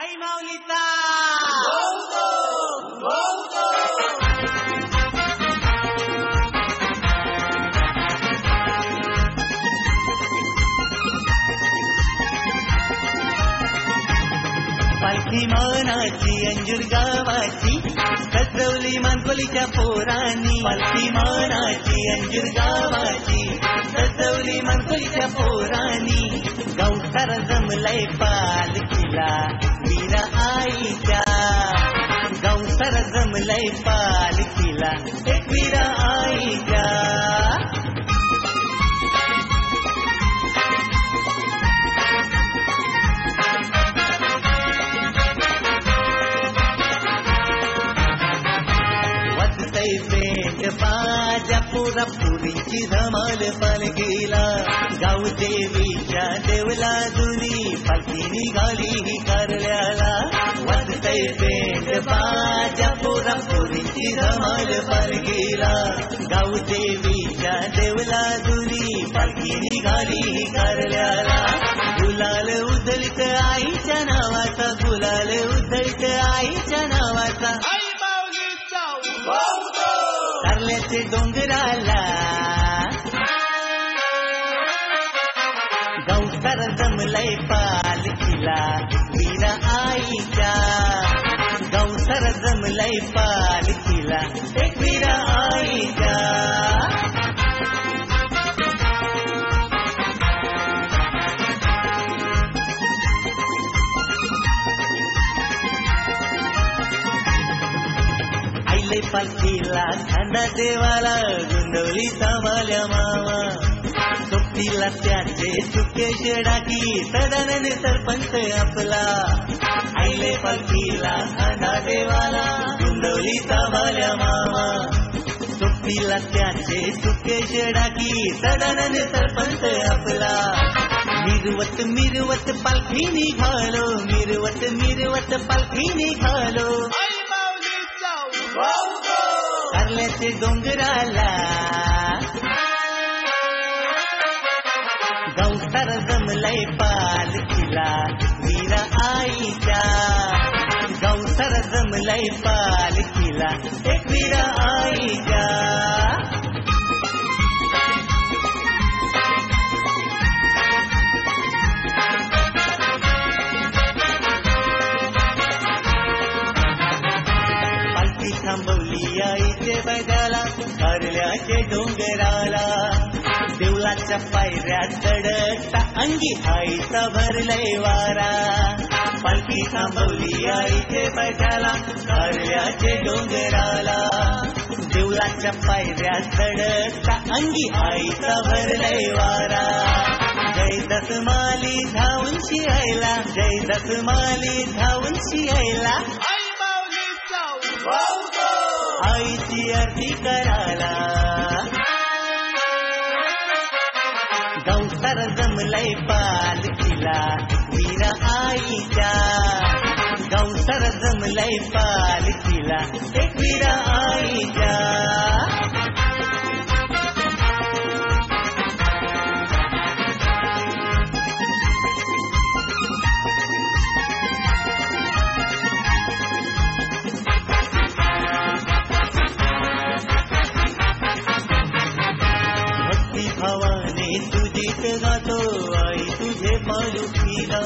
आई माऊलीचा पालखी मानाची अंजूर गावाची सजवली मानकोलीच्या पोरांनी. पालखी मानाची अंजूर गावाची सजवली मानकोलीच्या पोरांनी. गावसारा जमलाय पालखीला वीरा आईच्या. गावसारा जमलाय पालखीला एक वीरा आईच्या. बाजा पुरा पुरीची धमाल पालखीला. गाव देवीच्या देवला जुनी पालखी निघाली कारल्याला. वाजतय बेंड बाजा पुरा पुरीची धमाल पालखीला. गाव देवीच्या देवला जुनी पालखी निघाली कारल्याला. गुलाल उधळीत आईच्या नावाचा. गुलाल उधळीत आईच्या नावाचा. कारल्याचे डोंगराला गावसारा जमलाय पालखीला वीरा आईच्या. गावसारा जमलाय पालखीला एक वीरा आईच्या. पालखीला खांदा देवाला गुंडवली थांबल्या मामा. सोबतीला त्याचे चुके शेडाकी सदानंद सरपंच आपला. आईले पालखीला खांदा देवाला गुंडवली थांबल्या मामा. सोबतीला त्याचे चुके शेडाकी सदानंद सरपंच आपला. मिरवत मिरवत पालखी निघालो. मिरवत मिरवत पालखी निघालो. कारल्याचे डोंगराला गावसारा जमलाय पालखीला वीरा आईच्या. गावसारा जमलाय पालखीला एक वीरा आईच्या. थांबवली आईचे बजाला कारल्याचे डोंगराला. देवलाच्या पायऱ्या चढता अंगी आईचा भरलय वारा. पालखी थांबवली आईचे बजाला कारल्याचे डोंगराला. देवलाच्या पायऱ्या चढता अंगी आईचा भरलय वारा. जय दसमाली धावून शियायला. जय दसमाली धावून शियायला. आईची आरती करायला. गावसारा जमलाय पालखीला वीरा आईच्या. गावसारा जमलाय पालखीला एक वीरा आईच्या. तुझीत गातो आई तुझे पालखीला.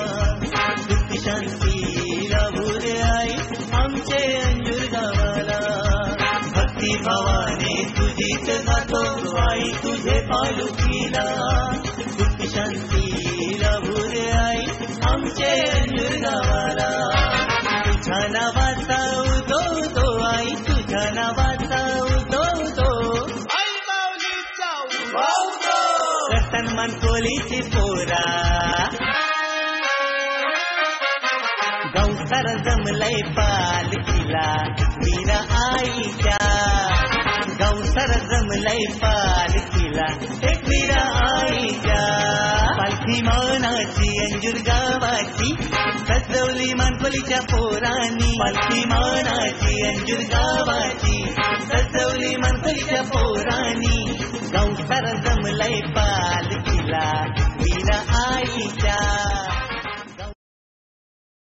सुख शांतीला भुरे आई आमचे अंजूर गावाला. भक्ती भावाने तुझीत गातो आई तुझे पालखीला. सुख शांतीला भुरे आई आमचे अंजूर गावाला. तुझ्या नावाचा उदो आई तुझ्या नावाचा उदो. मानकोलीची पोरा गावसारा जमलाय पालखीला वीरा आईच्या. गावसारा जमलाय पालखीला एक वीरा आईच्या. पालखी मानाची अंजूर गावाची सजवली मानकोलीच्या पोरांनी. पालखी मानाची अंजूर गावाची सजवली मानकोलीच्या पोरांनी. गावसारा जमलाय पालखीला